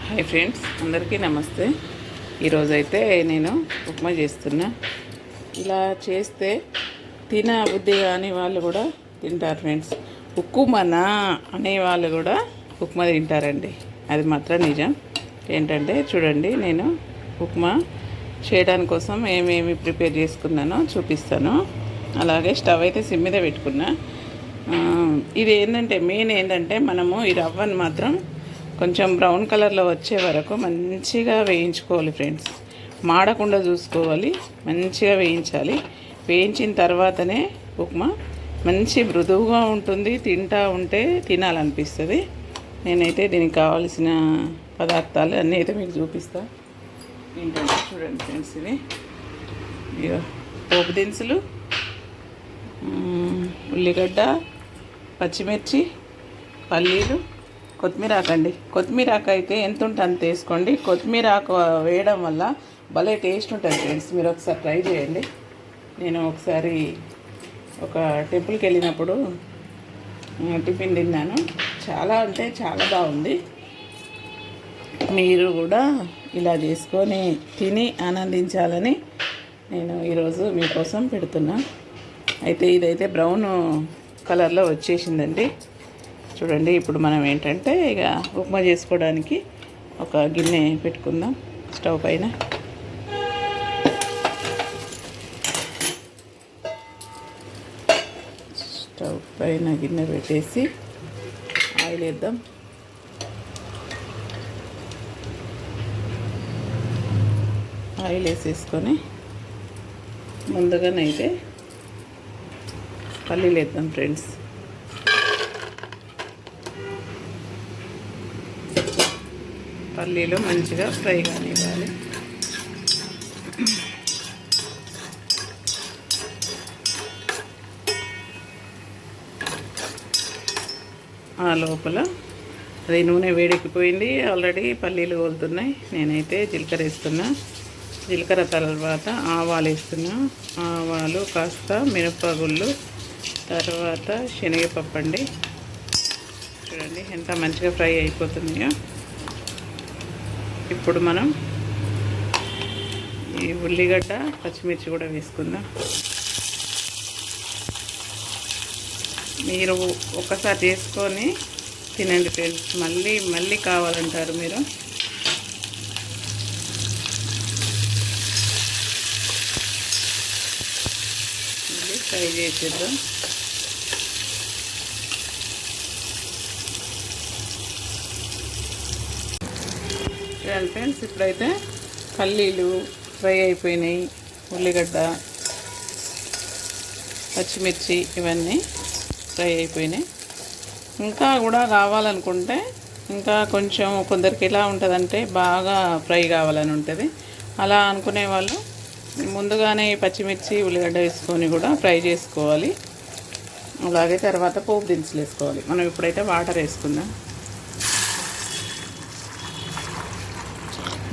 Hi friends, అందరికీ నమస్తే. ఈరోజైతే నేను ఉప్మా చేస్తున్నా. ఇలా చేస్తే తిన బుద్ధి కాని వాళ్ళు కూడా తింటారు ఫ్రెండ్స్. ఉక్కుమనా అనే వాళ్ళు కూడా ఉప్మా తింటారండి, అది మాత్రం నిజం. ఏంటంటే చూడండి, నేను ఉప్మా చేయడానికి కోసం ఏమేమి ప్రిపేర్ చేసుకున్నానో చూపిస్తాను. అలాగే స్టవ్ అయితే సిమ్ మీద పెట్టుకున్నా. ఇది ఏంటంటే మెయిన్ ఏంటంటే మనము ఈ రవ్వను మాత్రం కొంచెం బ్రౌన్ కలర్లో వచ్చే వరకు మంచిగా వేయించుకోవాలి ఫ్రెండ్స్. మాడకుండా చూసుకోవాలి, మంచిగా వేయించాలి. వేయించిన తర్వాతనే ఉప్మా మంచి మృదువుగా ఉంటుంది, తింటా ఉంటే తినాలనిపిస్తుంది. నేనైతే దీనికి కావాల్సిన పదార్థాలు అన్నీ అయితే మీకు చూపిస్తా. ఏంటంటే చూడండి ఫ్రెండ్స్, ఇవి పోపు దినుసులు, ఉల్లిగడ్డ, పచ్చిమిర్చి, పల్లీలు, కొత్తిమీర ఆకండి. కొత్తిమీర ఆకు అయితే ఎంత ఉంటే అంత వేసుకోండి. కొత్తిమీర ఆకు వేయడం వల్ల భలే టేస్ట్ ఉంటుంది ఫ్రెండ్స్. మీరు ఒకసారి ట్రై చేయండి. నేను ఒకసారి ఒక టెంపుల్కి వెళ్ళినప్పుడు టిఫిన్ తిన్నాను, చాలా అంటే చాలా బాగుంది. మీరు కూడా ఇలా చేసుకొని తిని ఆనందించాలని నేను ఈరోజు మీకోసం పెడుతున్నా. అయితే ఇదైతే బ్రౌన్ కలర్లో వచ్చేసిందండి. చూడండి, ఇప్పుడు మనం ఏంటంటే ఇక ఉప్మా చేసుకోవడానికి ఒక గిన్నె పెట్టుకుందాం స్టవ్ పైన. స్టవ్ పైన గిన్నె పెట్టేసి ఆయిల్ వేద్దాం. ఆయిల్ వేసేసుకొని ముందుగానైతే పల్లీలు వేద్దాం ఫ్రెండ్స్. పల్లీలు మంచిగా ఫ్రై కానివ్వాలి. ఆ లోపల అది నూనె వేడెక్కిపోయింది ఆల్రెడీ, పల్లీలు కోలుతున్నాయి. నేనైతే జీలకర్ర వేస్తున్నా. జీలకర్ర తర్వాత ఆవాలు వేస్తున్నా. ఆవాలు కాస్త మినపగుళ్ళు, తర్వాత శనగపప్పు అండి. చూడండి ఎంత మంచిగా ఫ్రై అయిపోతున్నాయో. ఇప్పుడు మనం ఈ ఉల్లిగడ్డ, పచ్చిమిర్చి కూడా వేసుకుందాం. మీరు ఒకసారి చేసుకొని తినండి ఫ్రెండ్స్, మళ్ళీ మళ్ళీ కావాలంటారు మీరు. మళ్ళీ ఫ్రై చేసేద్దాం. ఫ్రెండ్స్, ఇప్పుడైతే పల్లీలు ఫ్రై అయిపోయినాయి, ఉల్లిగడ్డ, పచ్చిమిర్చి ఇవన్నీ ఫ్రై అయిపోయినాయి. ఇంకా కూడా కావాలనుకుంటే ఇంకా కొంచెం, కొందరికి ఎలా ఉంటుందంటే బాగా ఫ్రై కావాలని ఉంటుంది. అలా అనుకునే వాళ్ళు ముందుగానే పచ్చిమిర్చి, ఉల్లిగడ్డ వేసుకొని కూడా ఫ్రై చేసుకోవాలి. అలాగే తర్వాత పోపు దినుసులు వేసుకోవాలి. మనం ఇప్పుడైతే వాటర్ వేసుకుందాం.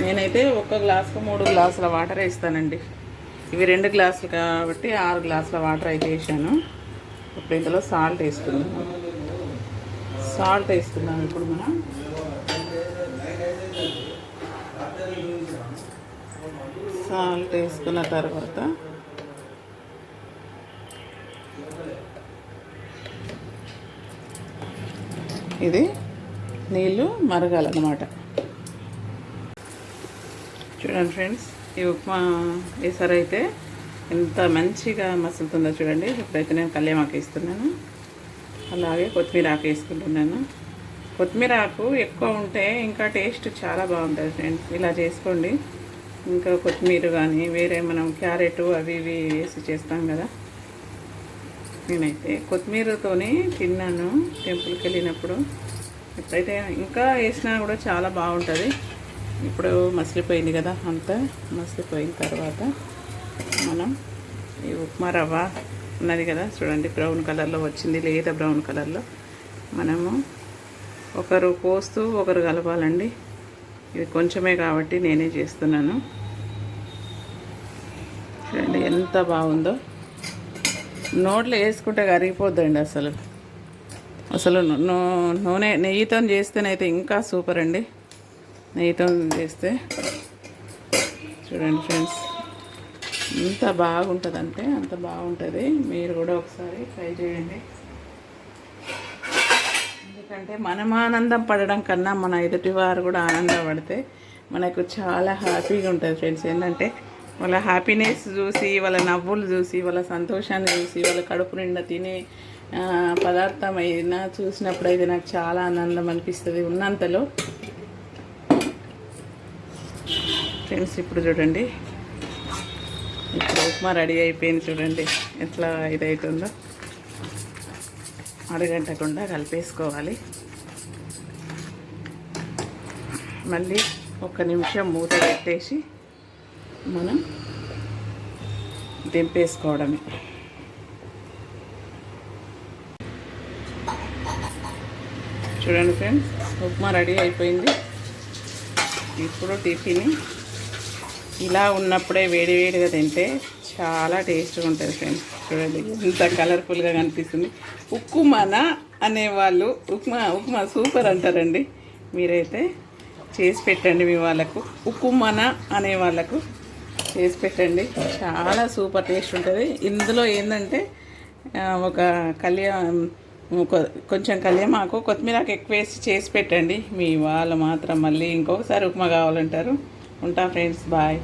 నేనైతే ఒక గ్లాసుకు 3 గ్లాసుల వాటర్ వేస్తానండి. ఇవి 2 గ్లాసులు కాబట్టి 6 గ్లాసుల వాటర్ అయితే వేసాను. ఇప్పుడు ఇందులో సాల్ట్ వేసుకుందాం. సాల్ట్ వేసుకుందాం ఇప్పుడు మనం. సాల్ట్ వేసుకున్న తర్వాత ఇది నీళ్ళు మరగాలన్నమాట. చూడండి ఫ్రెండ్స్, ఈ ఉప్మా వేసారైతే ఎంత మంచిగా మసులుతుందో చూడండి. ఇప్పుడైతే నేను కల్యామాకు వేస్తున్నాను, అలాగే కొత్తిమీర ఆకు వేసుకుంటున్నాను. కొత్తిమీర ఆకు ఎక్కువ ఉంటే ఇంకా టేస్ట్ చాలా బాగుంటుంది ఫ్రెండ్స్. ఇలా చేసుకోండి. ఇంకా కొత్తిమీర కానీ వేరే మనం క్యారెట్ అవి ఇవి వేసి చేస్తాం కదా. నేనైతే కొత్తిమీరతోనే తిన్నాను టెంపుల్కి వెళ్ళినప్పుడు. ఇప్పుడైతే ఇంకా వేసినా కూడా చాలా బాగుంటుంది. ఇప్పుడు మసిలిపోయింది కదా, అంతా మసిలిపోయిన తర్వాత మనం ఈ ఉప్మా రవ్వ ఉన్నది కదా, చూడండి బ్రౌన్ కలర్లో వచ్చింది, లేదా బ్రౌన్ కలర్లో. మనము ఒకరు పోస్తూ ఒకరు కలపాలండి. ఇది కొంచెమే కాబట్టి నేనే చేస్తున్నాను. చూడండి ఎంత బాగుందో. నోట్లో వేసుకుంటే కరిగిపోద్దండి అసలు. అసలు నూనె నెయ్యితో చేస్తేనైతే ఇంకా సూపర్ అండి. నెయ్యితో చేస్తే చూడండి ఫ్రెండ్స్ ఎంత బాగుంటుందంటే అంత బాగుంటుంది. మీరు కూడా ఒకసారి ట్రై చేయండి. ఎందుకంటే మనం ఆనందం పడడం కన్నా మన ఎదుటివారు కూడా ఆనందపడితే మనకు చాలా హ్యాపీగా ఉంటుంది ఫ్రెండ్స్. ఏంటంటే వాళ్ళ హ్యాపీనెస్ చూసి, వాళ్ళ నవ్వులు చూసి, వాళ్ళ సంతోషాన్ని చూసి, వాళ్ళ కడుపు నిండా తినే పదార్థం అయినా చూసినప్పుడు అయితే నాకు చాలా ఆనందం అనిపిస్తుంది ఉన్నంతలో. ఫ్రెండ్స్ ఇప్పుడు చూడండి, ఇప్పుడు ఉప్మా రెడీ అయిపోయింది. చూడండి ఎట్లా ఇదవుతుందో. అడగంటకుండా కలిపేసుకోవాలి. మళ్ళీ 1 నిమిషం మూత పెట్టేసి మనం దింపేసుకోవడమే. చూడండి ఫ్రెండ్స్, ఉప్మా రెడీ అయిపోయింది. ఇప్పుడు టిఫిన్ ఇలా ఉన్నప్పుడే వేడివేడిగా తింటే చాలా టేస్ట్గా ఉంటుంది ఫ్రెండ్స్. చూడండి ఎంత కలర్ఫుల్గా కనిపిస్తుంది. ఉక్కుమనా అనేవాళ్ళు ఉప్మా సూపర్ అంటారండి. మీరైతే చేసి పెట్టండి మీ వాళ్ళకు. ఉక్కుమనా అనే వాళ్ళకు చేసి పెట్టండి, చాలా సూపర్ టేస్ట్ ఉంటుంది. ఇందులో ఏంటంటే కొంచెం కళ్యామాకు, కొత్తిమీరకు ఎక్కువ వేసి చేసి పెట్టండి. మీ వాళ్ళు మాత్రం మళ్ళీ ఇంకొకసారి ఉప్మా కావాలంటారు. ఉంటా ఫ్రెండ్స్, బాయ్.